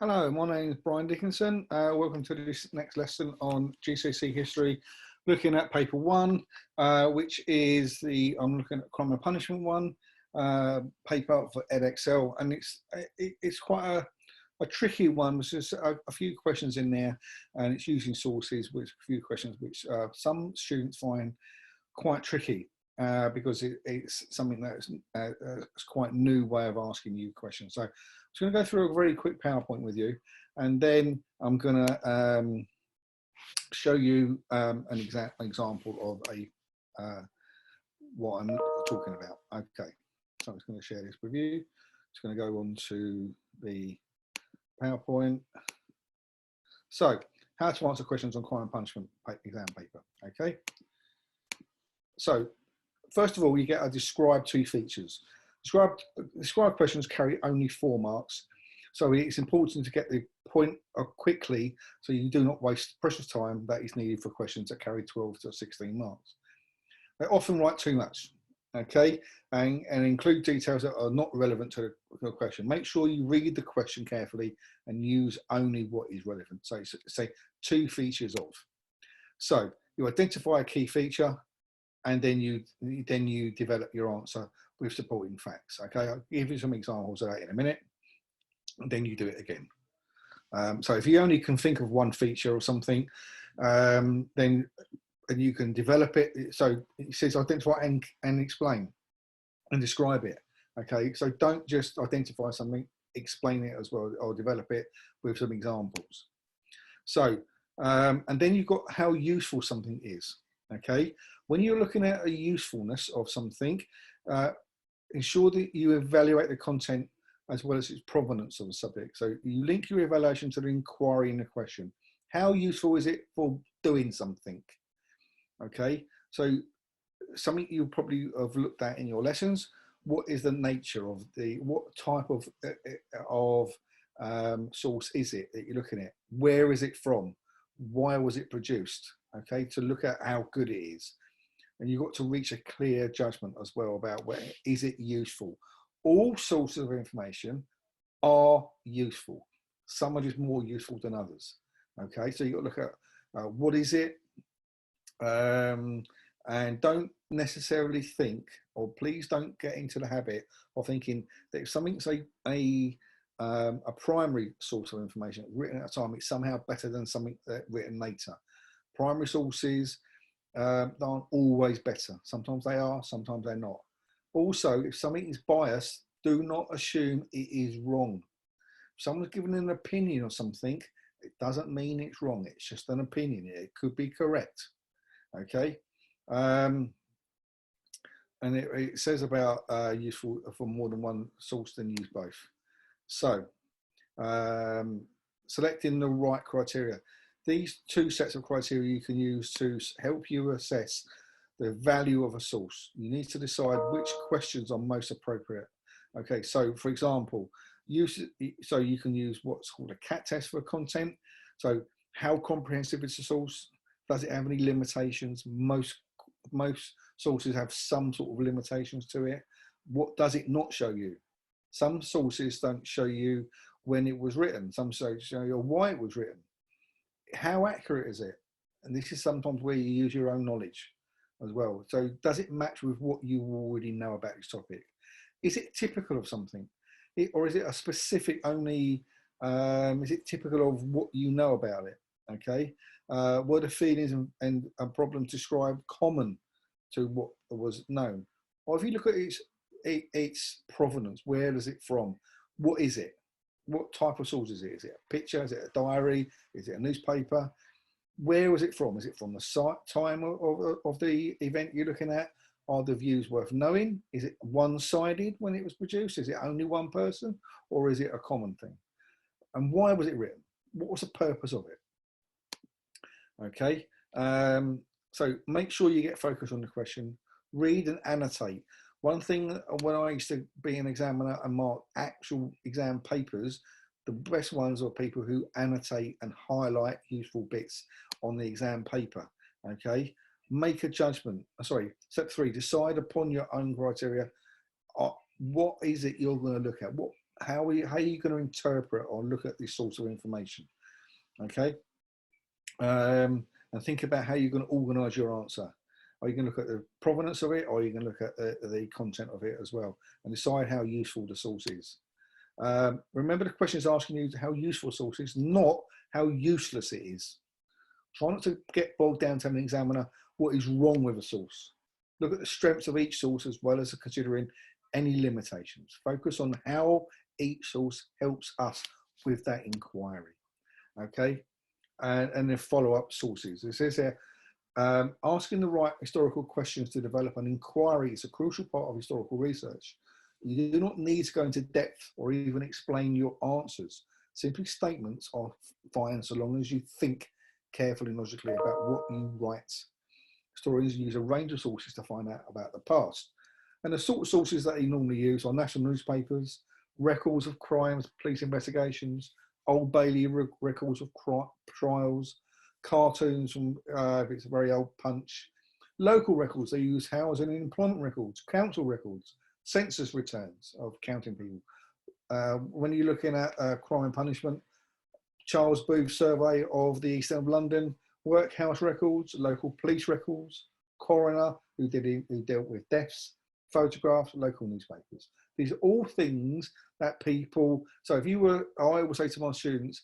Hello, my name is Brian Dickinson. Welcome to this next lesson on GCSE history, looking at paper 1, which is I'm looking at crime and punishment 1 paper for EdXL, and it's quite a tricky one. There's just a few questions in there, and it's using sources, which a few questions which some students find quite tricky. Because it's something that's a quite new way of asking you questions. So I'm just going to go through a very quick PowerPoint with you, and then I'm going to show you an example of what I'm talking about. Okay, so I'm just going to share this with you. Just going to go on to the PowerPoint. So, how to answer questions on crime and punishment exam paper. Okay, so first of all, you get a describe 2 features. Describe questions carry only 4 marks. So it's important to get the point quickly so you do not waste precious time that is needed for questions that carry 12 to 16 marks. They often write too much, okay, and include details that are not relevant to the question. Make sure you read the question carefully and use only what is relevant. So say 2 features of. So you identify a key feature, and then you develop your answer with supporting facts. Okay, I'll give you some examples of that in a minute, and then you do it again. So if you only can think of one feature or something, then you can develop it. So it says identify and explain and describe it. Okay, so don't just identify something, explain it as well, or develop it with some examples. So and then you've got how useful something is. Okay, when you're looking at a usefulness of something, ensure that you evaluate the content as well as its provenance of the subject. So you link your evaluation to the inquiry in the question. How useful is it for doing something? Okay, so something you probably have looked at in your lessons. What is the nature of what type of source is it that you're looking at? Where is it from? Why was it produced? Okay, to look at how good it is. And you've got to reach a clear judgment as well about where is it useful. All sources of information are useful. Some are just more useful than others. Okay, so you've got to look at what is it, and don't necessarily think, or please don't get into the habit of thinking that if something's a primary source of information written at a time, it's somehow better than something written later. Primary sources aren't always better. Sometimes they are, sometimes they're not. Also, if something is biased, do not assume it is wrong. If someone's given an opinion or something, it doesn't mean it's wrong. It's just an opinion. It could be correct. Okay. And it says about useful for more than one source, then use both. So selecting the right criteria. These 2 sets of criteria you can use to help you assess the value of a source. You need to decide which questions are most appropriate. Okay, so for example, you can use what's called a CAT test for content. So how comprehensive is the source? Does it have any limitations? Most sources have some sort of limitations to it. What does it not show you? Some sources don't show you when it was written. Some show you why it was written. How accurate is it? And this is sometimes where you use your own knowledge as well. So does it match with what you already know about this topic? Is it typical of something? Or is it a specific only, is it typical of what you know about it? Okay. Were the feelings and problems described common to what was known? Or if you look at its provenance, where is it from? What is it? What type of source is it? Is it a picture? Is it a diary? Is it a newspaper? Where was it from? Is it from the time of the event you're looking at? Are the views worth knowing? Is it one-sided when it was produced? Is it only one person? Or is it a common thing? And why was it written? What was the purpose of it? Okay, so make sure you get focused on the question. Read and annotate. One thing, when I used to be an examiner and mark actual exam papers, the best ones are people who annotate and highlight useful bits on the exam paper. Okay, make a judgment. Sorry, step 3, decide upon your own criteria. What is it you're going to look at? how are you going to interpret or look at this source of information? Okay, and think about how you're going to organise your answer. Are you going to look at the provenance of it, or are you going to look at the content of it as well, and decide how useful the source is? Remember, the question is asking you how useful a source is, not how useless it is. Try not to get bogged down to an examiner what is wrong with a source. Look at the strengths of each source as well as considering any limitations. Focus on how each source helps us with that inquiry. Okay, and then follow up sources. It says here, asking the right historical questions to develop an inquiry is a crucial part of historical research. You do not need to go into depth or even explain your answers. Simply statements are fine so long as you think carefully and logically about what you write. Historians use a range of sources to find out about the past. And the sort of sources that you normally use are national newspapers, records of crimes, police investigations, Old Bailey records of trials, cartoons from, if it's a very old Punch, local records, they use housing and employment records, council records, census returns of counting people. When you're looking at crime and punishment, Charles Booth's survey of the East End of London, workhouse records, local police records, coroner who dealt with deaths, photographs, local newspapers. These are all things that people, so if you were, I always say to my students,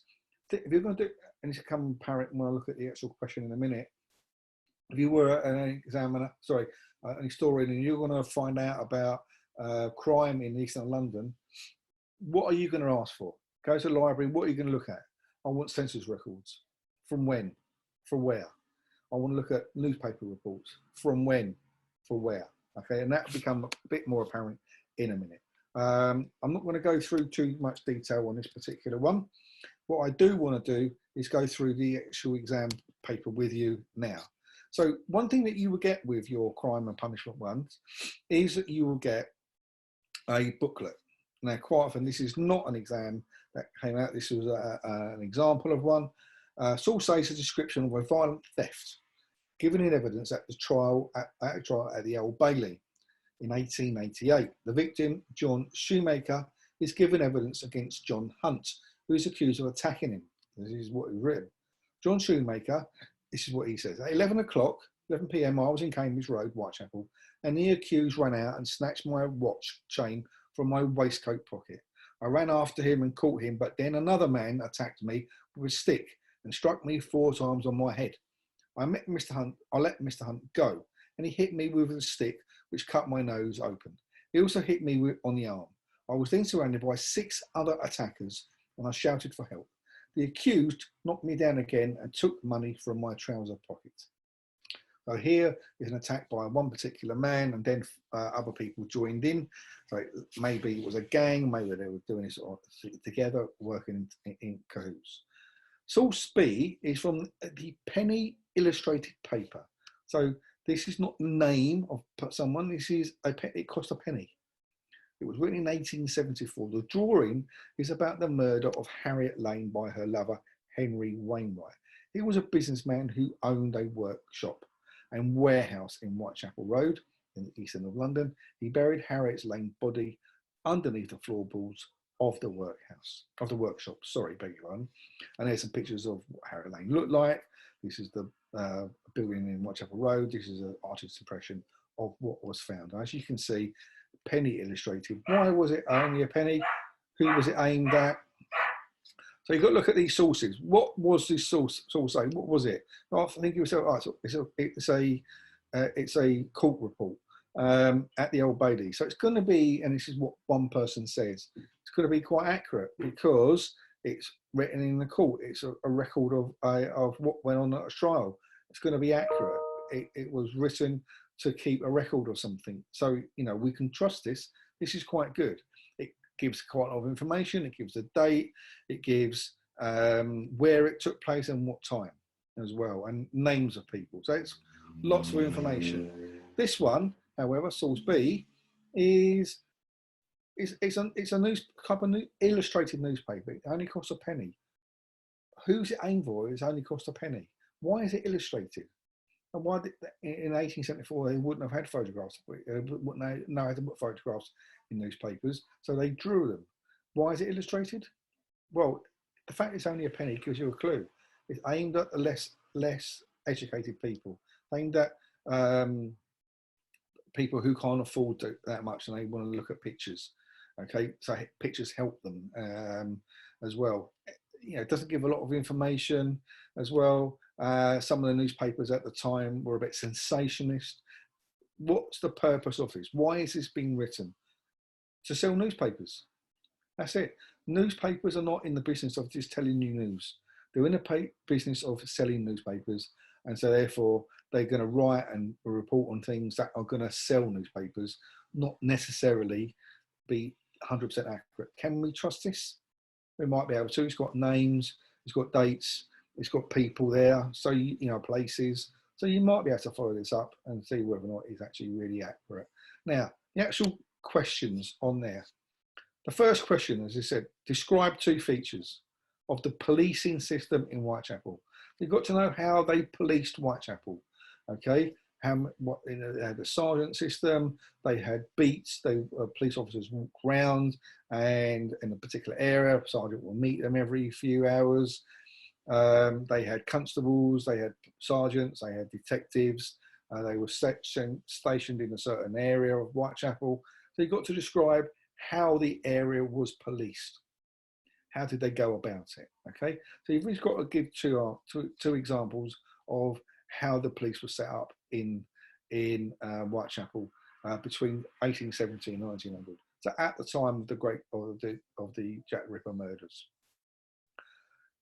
if you're going to do, and it's become apparent when I look at the actual question in a minute, if you were an examiner, sorry, an historian, and you're going to find out about crime in East End of London, what are you going to ask for? Go to the library, what are you going to look at? I want census records. From when? For where? I want to look at newspaper reports. From when? For where? Okay, and that will become a bit more apparent in a minute. I'm not going to go through too much detail on this particular one. What I do want to do is go through the actual exam paper with you now. So one thing that you will get with your crime and punishment ones is that you will get a booklet. Now, quite often, this is not an exam that came out. This was an example of one. Source says a description of a violent theft given in evidence at the trial at the Old Bailey in 1888. The victim, John Shoemaker, is given evidence against John Hunt, who is accused of attacking him. This is what he's written. John Shoemaker, this is what he says. At 11 o'clock, 11 p.m, I was in Cambridge Road, Whitechapel, and the accused ran out and snatched my watch chain from my waistcoat pocket. I ran after him and caught him, but then another man attacked me with a stick and struck me 4 times on my head. I let Mr. Hunt go, and he hit me with a stick, which cut my nose open. He also hit me on the arm. I was then surrounded by 6 other attackers, and I shouted for help. The accused knocked me down again and took money from my trouser pocket. So here is an attack by one particular man, and then other people joined in. So maybe it was a gang, maybe they were doing this together, working in cahoots. Source B is from the penny illustrated paper. So this is not the name of someone, this is it cost a penny. It was written in 1874. The drawing is about the murder of Harriet Lane by her lover, Henry Wainwright. He was a businessman who owned a workshop and warehouse in Whitechapel Road in the East End of London. He buried Harriet Lane's body underneath the floorboards of the workshop, sorry, beg your pardon. And there's some pictures of what Harriet Lane looked like. This is the building in Whitechapel Road. This is an artist's impression of what was found. As you can see, penny illustrated. Why was it only a penny? Who was it aimed at? So you've got to look at these sources. What was this source say? What was it? I think you said, oh, it's a court report at the Old Bailey. So it's going to be, and this is what one person says, it's going to be quite accurate because it's written in the court. It's a record of what went on at a trial. It's going to be accurate. It was written to keep a record of something. So, you know, we can trust this. This is quite good. It gives quite a lot of information. It gives a date. It gives where it took place and what time as well, and names of people. So it's lots of information. This one, however, source B, is it's a illustrated newspaper. It only costs a penny. Who's it aimed for? It's only cost a penny. Why is it illustrated? And why did, in 1874 they wouldn't have had photographs? They wouldn't know how to put photographs in newspapers, so they drew them. Why is it illustrated? Well, the fact it's only a penny gives you a clue. It's aimed at the less educated people, aimed at people who can't afford that much and they want to look at pictures. Okay, so pictures help them as well. You know, it doesn't give a lot of information as well. Some of the newspapers at the time were a bit sensationalist. What's the purpose of this? Why is this being written? To sell newspapers. That's it. Newspapers are not in the business of just telling you news. They're in the business of selling newspapers. And so therefore they're going to write and report on things that are going to sell newspapers, not necessarily be 100% accurate. Can we trust this? We might be able to. It's got names, it's got dates, it's got people there, so you know, places. So you might be able to follow this up and see whether or not it's actually really accurate. Now, the actual questions on there. The first question, as I said, describe 2 features of the policing system in Whitechapel. You've got to know how they policed Whitechapel. Okay, what, you know, they had a sergeant system, they had beats, police officers walk around and in a particular area, a sergeant will meet them every few hours. They had constables, they had sergeants, they had detectives, they were stationed in a certain area of Whitechapel. So you've got to describe how the area was policed. How did they go about it? Okay, so you've just got to give two examples of how the police were set up in Whitechapel between 1870 and 1900. So at the time of the Jack the Ripper murders.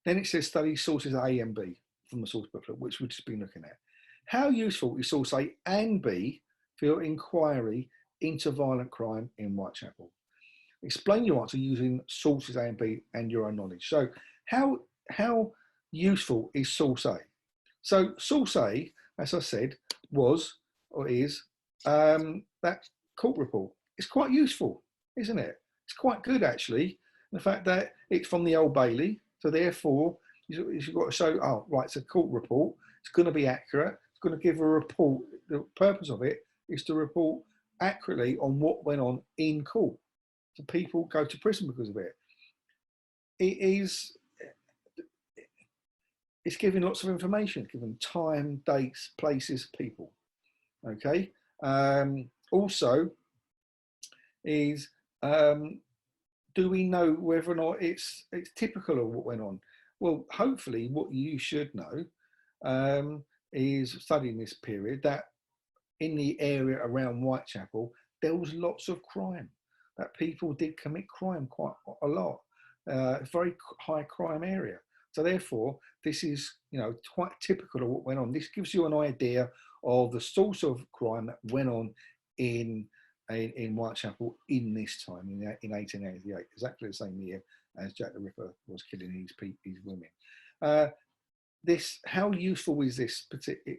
Then it says study sources A and B from the source booklet, which we've just been looking at. How useful is source A and B for your inquiry into violent crime in Whitechapel? Explain your answer using sources A and B and your own knowledge. So how useful is source A? So source A, as I said, was or is that court report. It's quite useful, isn't it? It's quite good actually. The fact that it's from the Old Bailey, so therefore you've got to show, oh right, it's a court report. It's going to be accurate. It's going to give a report. The purpose of it is to report accurately on what went on in court. So people go to prison because of it. It's giving lots of information, giving time, dates, places, people. Okay. Also, is do we know whether or not it's typical of what went on? Well, hopefully, what you should know is studying this period that in the area around Whitechapel there was lots of crime. That people did commit crime quite a lot. It's a very high crime area. So therefore, this is, you know, quite typical of what went on. This gives you an idea of the source of crime that went on in Whitechapel in this time, in 1888, exactly the same year as Jack the Ripper was killing his women. How useful is this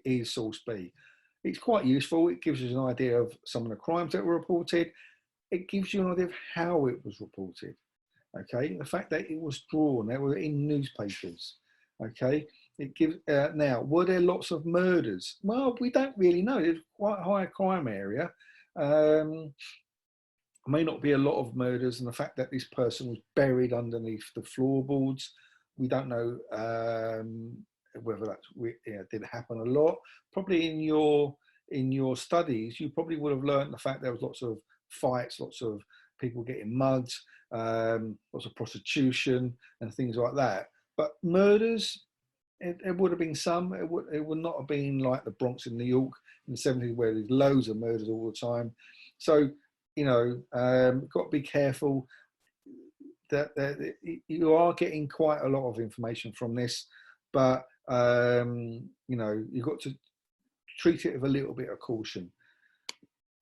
is source B? It's quite useful. It gives us an idea of some of the crimes that were reported. It gives you an idea of how it was reported. Okay, the fact that it was drawn, they were in newspapers. Okay, it gives. Now, were there lots of murders? Well, we don't really know. It's quite a high crime area. May not be a lot of murders, and the fact that this person was buried underneath the floorboards, we don't know whether that did happen a lot. Probably in your studies, you probably would have learned the fact there was lots of fights, lots of people getting mugged, lots of prostitution and things like that. But murders, it would have been some. It would not have been like the Bronx in New York in the 70s where there's loads of murders all the time. So, you know, got to be careful that you are getting quite a lot of information from this, but you know, you've got to treat it with a little bit of caution.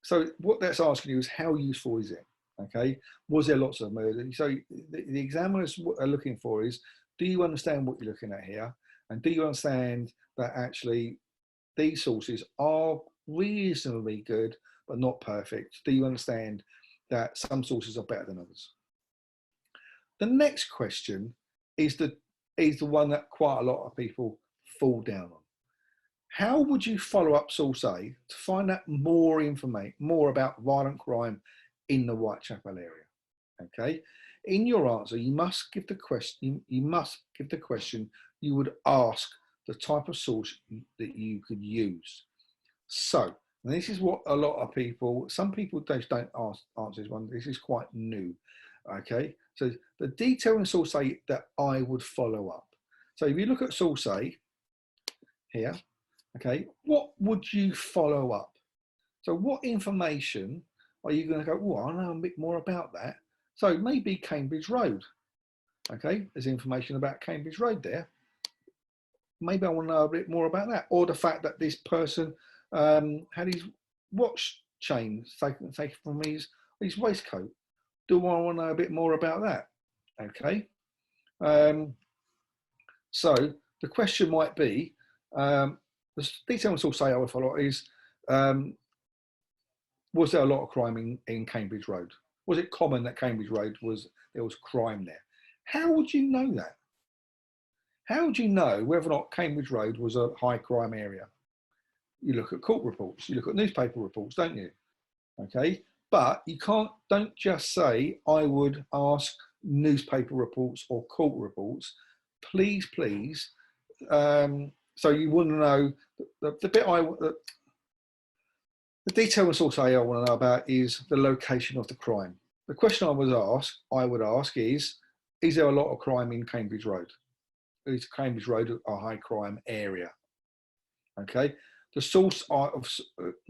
So what that's asking you is how useful is it? Okay, was there lots of murder? So the examiners, what they're looking for is, do you understand what you're looking at here? And do you understand that actually these sources are reasonably good, but not perfect? Do you understand that some sources are better than others? The next question is the one that quite a lot of people fall down on. How would you follow up source A to find out more information, more about violent crime in the Whitechapel area? Okay, in your answer, you must give the question. You must give the question you would ask, the type of source that you could use. So this is what a lot of people. Some people don't answer this one. This is quite new. Okay, so the detail in source A that I would follow up. So if you look at source A here, okay, what would you follow up? So what information are you going to go, oh, I know a bit more about that. So maybe Cambridge Road. Okay, there's information about Cambridge Road there. Maybe I want to know a bit more about that. Or the fact that this person had his watch chain taken from his waistcoat. Do I want to know a bit more about that? Okay. So the question might be, the detail source say I would follow is, was there a lot of crime in Cambridge Road? Was it common that Cambridge Road there was crime there? How would you know that? How would you know whether or not Cambridge Road was a high crime area? You look at court reports, you look at newspaper reports, don't you? Okay, but you don't just say, I would ask newspaper reports or court reports. Please, please. So you want to know the bit the detail and source I want to know about is the location of the crime. The question I would ask is there a lot of crime in Cambridge Road? Is Cambridge Road a high crime area? Okay, the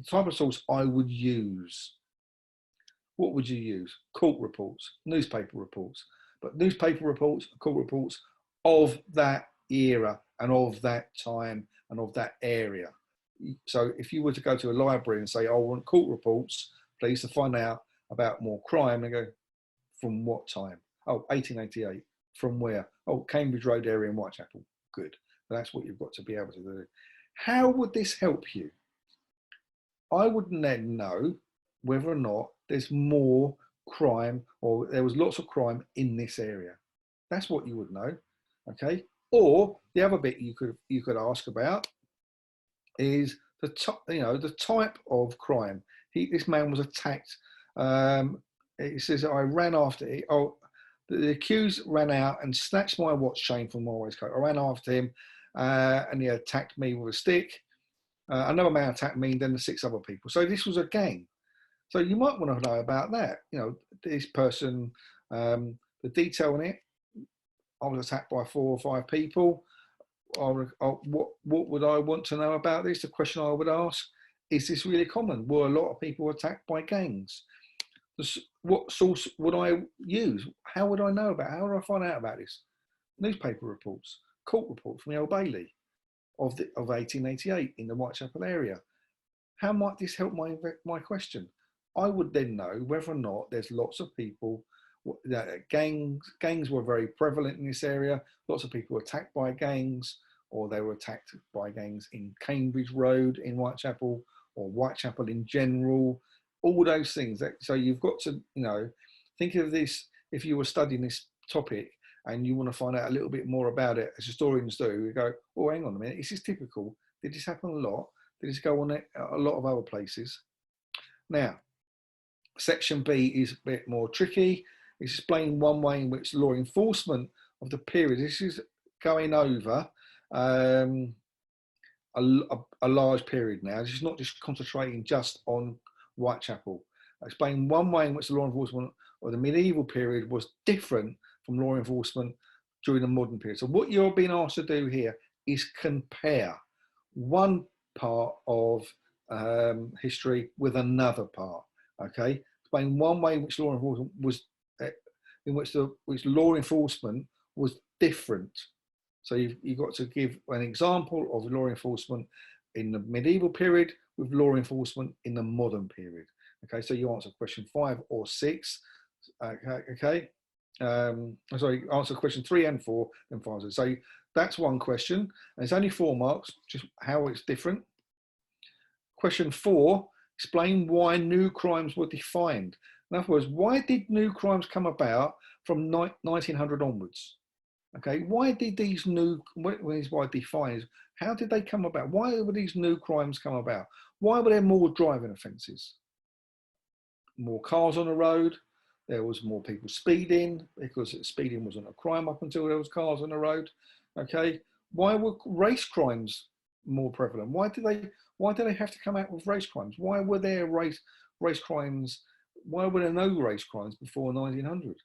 type of source I would use. What would you use? Court reports, newspaper reports, but newspaper reports, court reports of that era and of that time and of that area. So if you were to go to a library and say, I want court reports, please, to find out about more crime, and go, from what time? Oh, 1888. From where? Oh, Cambridge Road area in Whitechapel. Good. That's what you've got to be able to do. How would this help you? I would then know whether or not there's more crime or there was lots of crime in this area. That's what you would know. Okay. Or the other bit you could ask about is the type of crime. This man was attacked. It says I ran after it. Oh, the accused ran out and snatched my watch chain from my waistcoat. I ran after him, and he attacked me with a stick. Another man attacked me, and then the 6 other people. So this was a gang. So you might want to know about that. You know, this person, the detail in it. I was attacked by 4 or 5 people. What would I want to know about this? The question I would ask, is this really common? Were a lot of people attacked by gangs? What source would I use? How would I know about it? How would I find out about this? Newspaper reports, court reports from the Old Bailey of 1888 in the Whitechapel area. How might this help my question? I would then know whether or not there's lots of people. Gangs were very prevalent in this area. Lots of people were attacked by gangs, or they were attacked by gangs in Cambridge Road in Whitechapel, or Whitechapel in general. All those things. So you've got to, think of this. If you were studying this topic and you want to find out a little bit more about it, as historians do, you go, oh, hang on a minute, is this typical? Did this happen a lot? Did this go on a lot of other places? Now, section B is a bit more tricky. It's explained one way in which law enforcement of the period, this is going over a large period now. This is not just concentrating just on Whitechapel. Explain one way in which the law enforcement of the medieval period was different from law enforcement during the modern period. So what you're being asked to do here is compare one part of history with another part. Okay, explain one way in which law enforcement was, which law enforcement was different. So you've got to give an example of law enforcement in the medieval period with law enforcement in the modern period. Okay, so you answer question 5 or 6. Okay, sorry, answer question 3 and 4, then 5. So that's one question, and it's only 4 marks, just how it's different. Question 4, explain why new crimes were defined. In other words, why did new crimes come about from 1900 onwards? Okay, why did these new, when is why defined, how did they come about? Why were these new crimes come about? Why were there more driving offences? More cars on the road, There was more people speeding because speeding wasn't a crime up until there was cars on the road. Okay, why were race crimes more prevalent? Why did they have to come out with race crimes? Why were there race crimes? Why were there no race crimes before 1900?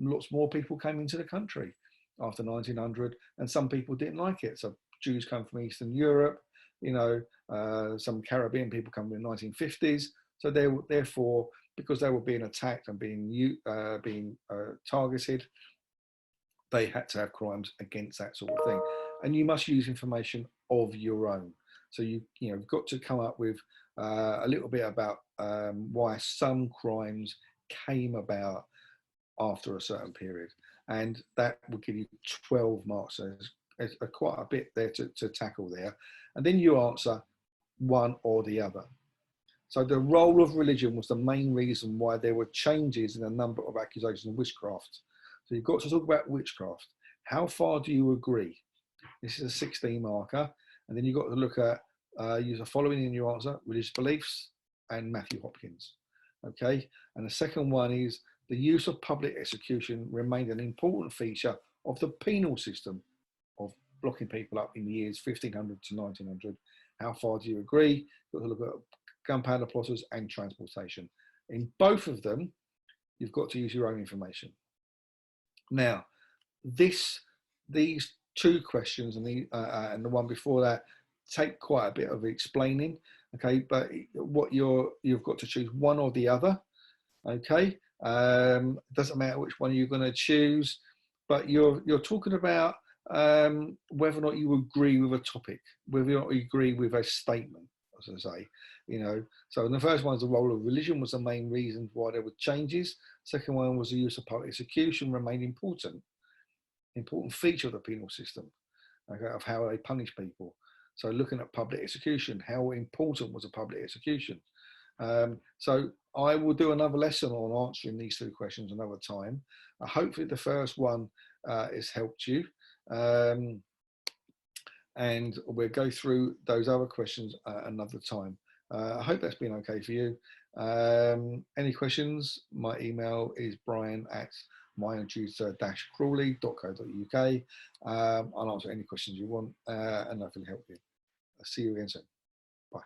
Lots more people came into the country after 1900, and some people didn't like it. So Jews come from Eastern Europe, you know, some Caribbean people come in the 1950s. So therefore, because they were being attacked and being targeted, they had to have crimes against that sort of thing. And you must use information of your own. So you've got to come up with a little bit about why some crimes came about after a certain period, and that will give you 12 marks. So there's quite a bit there to tackle there, and then you answer one or the other. So the role of religion was the main reason why there were changes in a number of accusations of witchcraft. So you've got to talk about witchcraft. How far do you agree? This is a 16 marker, and then you've got to look at use the following in your answer: religious beliefs and Matthew Hopkins. Okay, and the second one is the use of public execution remained an important feature of the penal system of locking people up in the years 1500 to 1900. How far do you agree? You've got to look at gunpowder plotters and transportation. In both of them, you've got to use your own information. Now, these two questions and the one before that take quite a bit of explaining. Okay, but what you've got to choose one or the other. Okay, it doesn't matter which one you're going to choose, but you're talking about whether or not you agree with a topic, whether or not you agree with a statement, as I say. You know, so in the first one, the role of religion was the main reason why there were changes. Second one was the use of public execution remained important feature of the penal system, okay, of how they punish people. So looking at public execution, how important was a public execution? So I will do another lesson on answering these two questions another time. Hopefully the first one has helped you. And we'll go through those other questions another time. I hope that's been okay for you. Any questions? My email is brian@myandtutor-crawley.co.uk. I'll answer any questions you want and hopefully help you. I'll see you again soon. Bye.